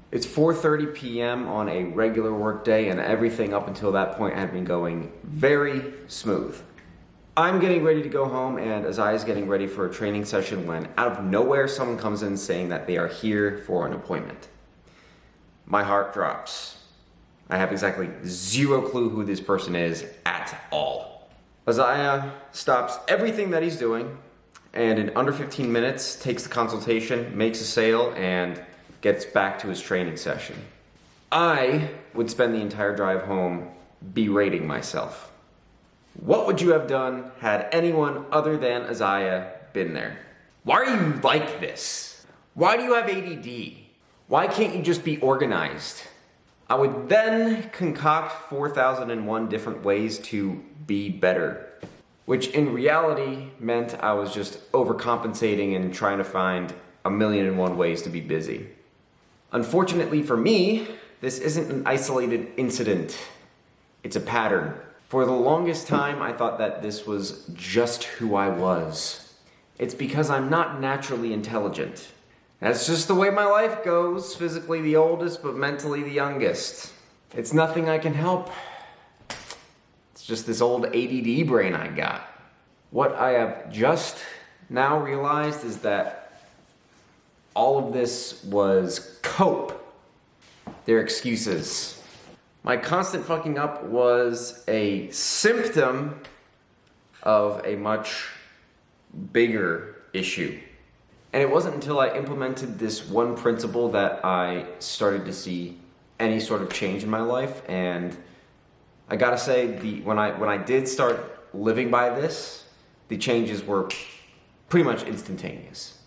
It's 4:30 p.m. on a regular work day, and everything up until that point had been going very smooth. I'm getting ready to go home, and Azai is getting ready for a training session when out of nowhere someone comes in saying that they are here for an appointment. My heart drops. I have exactly zero clue who this person is at all. Azai stops everything that he's doing, and in under 15 minutes takes the consultation, makes a sale, and gets back to his training session. I would spend the entire drive home berating myself. What would you have done had anyone other than Azaya been there? Why are you like this? Why do you have ADD? Why can't you just be organized? I would then concoct 4,001 different ways to be better, which in reality meant I was just overcompensating and trying to find 1,000,001 ways to be busy. Unfortunately for me, this isn't an isolated incident. It's a pattern. For the longest time, I thought that this was just who I was. It's because I'm not naturally intelligent. That's just the way my life goes, physically the oldest, but mentally the youngest. It's nothing I can help. It's just this old ADD brain I got. What I have just now realized is that all of this was cope. They're excuses. My constant fucking up was a symptom of a much bigger issue. And it wasn't until I implemented this one principle that I started to see any sort of change in my life. And I gotta say, when I did start living by this, the changes were pretty much instantaneous.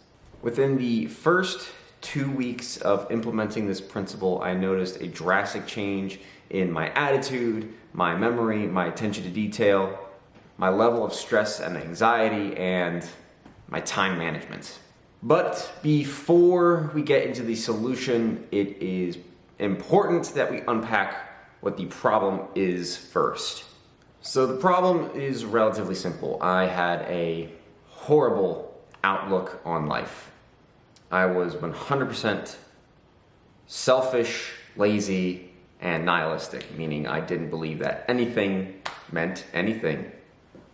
Within the first 2 weeks of implementing this principle, I noticed a drastic change in my attitude, my memory, my attention to detail, my level of stress and anxiety, and my time management. But before we get into the solution, it is important that we unpack what the problem is first. So the problem is relatively simple. I had a horrible outlook on life. I was 100% selfish, lazy, and nihilistic, meaning I didn't believe that anything meant anything.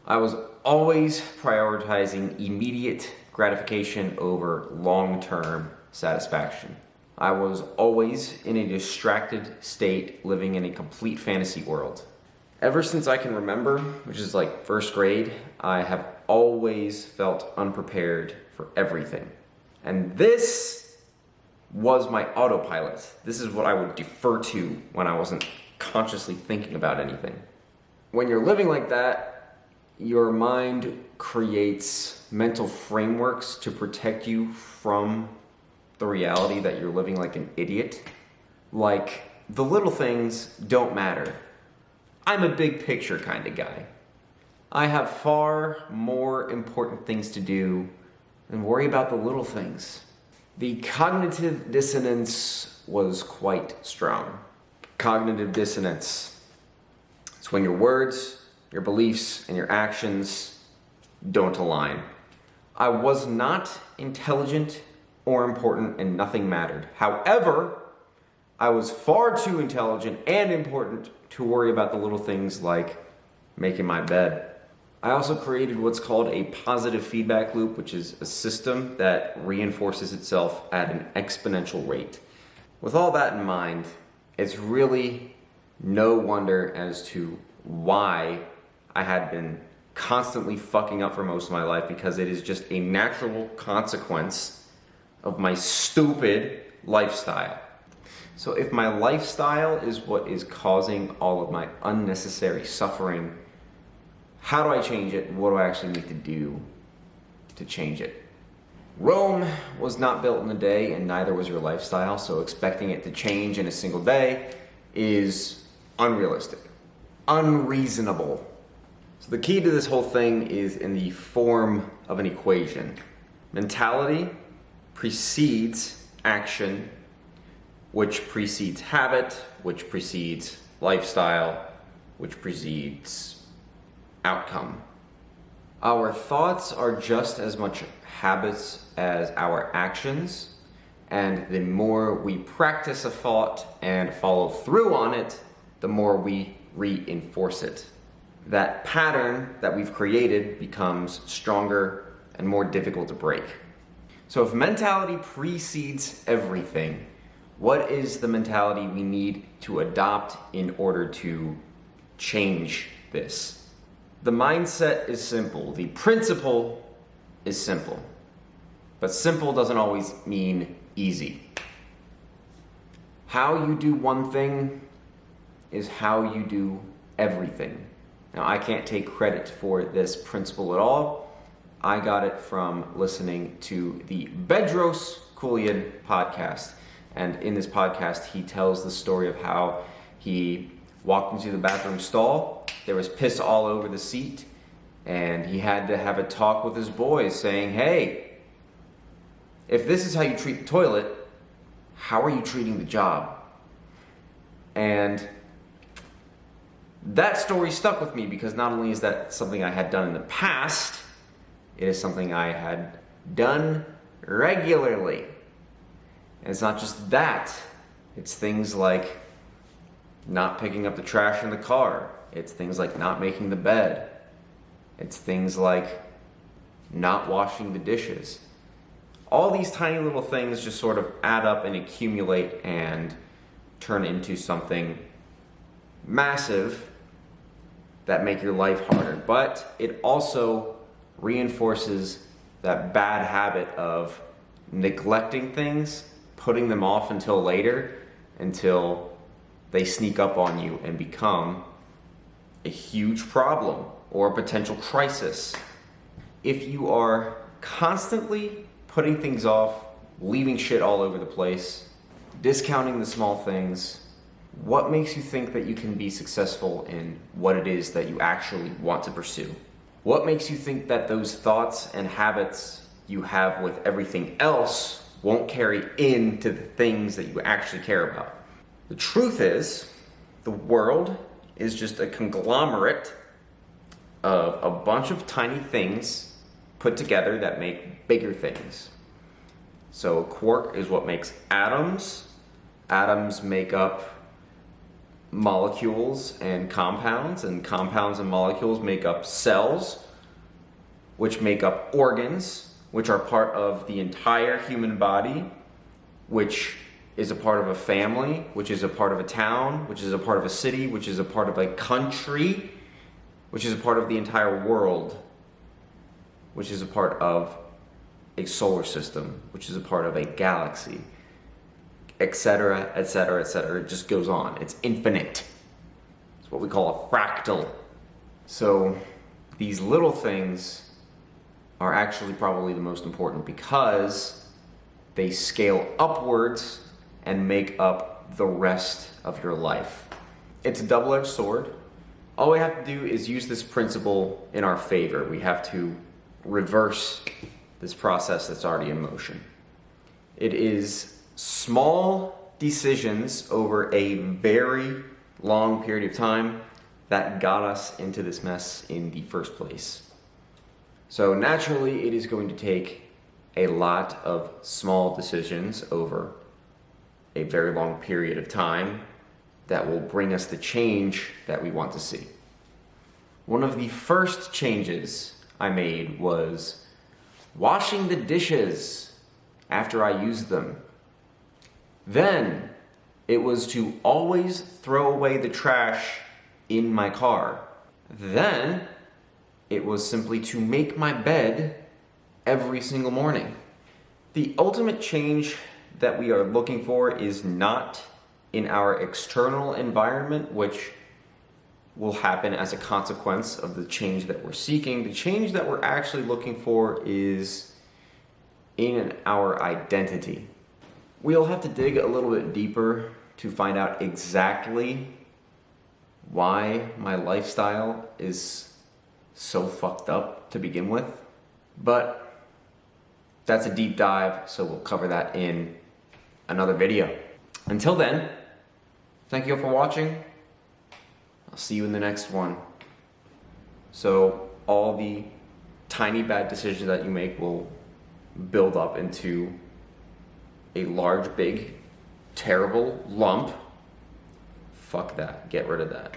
I was always prioritizing immediate gratification over long-term satisfaction. I was always in a distracted state, living in a complete fantasy world. Ever since I can remember, which is like first grade, I have always felt unprepared for everything. And this was my autopilot. This is what I would defer to when I wasn't consciously thinking about anything. When you're living like that, your mind creates mental frameworks to protect you from the reality that you're living like an idiot. Like, the little things don't matter. I'm a big picture kind of guy. I have far more important things to do than worry about the little things. The cognitive dissonance was quite strong. Cognitive dissonance. It's when your words, your beliefs, and your actions don't align. I was not intelligent or important, and nothing mattered. However, I was far too intelligent and important to worry about the little things like making my bed. I also created what's called a positive feedback loop, which is a system that reinforces itself at an exponential rate. With all that in mind, it's really no wonder as to why I had been constantly fucking up for most of my life, because it is just a natural consequence of my stupid lifestyle. So if my lifestyle is what is causing all of my unnecessary suffering, how do I change it? What do I actually need to do to change it? Rome was not built in a day, and neither was your lifestyle, so expecting it to change in a single day is unrealistic, unreasonable. So the key to this whole thing is in the form of an equation. Mentality precedes action, which precedes habit, which precedes lifestyle, which precedes outcome. Our thoughts are just as much habits as our actions, And the more we practice a thought and follow through on it, the more we reinforce it. That pattern that we've created becomes stronger and more difficult to break. So if mentality precedes everything, what is the mentality we need to adopt in order to change this? The mindset is simple. The principle is simple. But simple doesn't always mean easy. How you do one thing is how you do everything. Now, I can't take credit for this principle at all. I got it from listening to the Bedros Keuilian podcast. And in this podcast, he tells the story of how he walked into the bathroom stall. There was piss all over the seat. And he had to have a talk with his boys saying, hey, if this is how you treat the toilet, how are you treating the job? And that story stuck with me because not only is that something I had done in the past, it is something I had done regularly. And it's not just that. It's things like not picking up the trash in the car. It's things like not making the bed. It's things like not washing the dishes. All these tiny little things just sort of add up and accumulate and turn into something massive that make your life harder. But it also reinforces that bad habit of neglecting things, putting them off until later, until they sneak up on you and become a huge problem or a potential crisis. If you are constantly putting things off, leaving shit all over the place, discounting the small things, what makes you think that you can be successful in what it is that you actually want to pursue? What makes you think that those thoughts and habits you have with everything else won't carry into the things that you actually care about? The truth is, the world is just a conglomerate of a bunch of tiny things put together that make bigger things. So a quark is what makes atoms. Atoms make up molecules and compounds and molecules make up cells, which make up organs, which are part of the entire human body, which is a part of a family, which is a part of a town, which is a part of a city, which is a part of a country, which is a part of the entire world, which is a part of a solar system, which is a part of a galaxy, etc., etc., etc. It just goes on. It's infinite. It's what we call a fractal. So these little things are actually probably the most important because they scale upwards and make up the rest of your life. It's a double-edged sword. All we have to do is use this principle in our favor. We have to reverse this process that's already in motion. It is small decisions over a very long period of time that got us into this mess in the first place. So naturally, it is going to take a lot of small decisions over a very long period of time that will bring us the change that we want to see. One of the first changes I made was washing the dishes after I used them. Then it was to always throw away the trash in my car. Then it was simply to make my bed every single morning. The ultimate change that we are looking for is not in our external environment, which will happen as a consequence of the change that we're seeking. The change that we're actually looking for is in our identity. We'll have to dig a little bit deeper to find out exactly why my lifestyle is so fucked up to begin with, but that's a deep dive, so we'll cover that in another video. Until then, thank you all for watching. I'll see you in the next one. So all the tiny bad decisions that you make will build up into a large, big, terrible lump, fuck that. Get rid of that.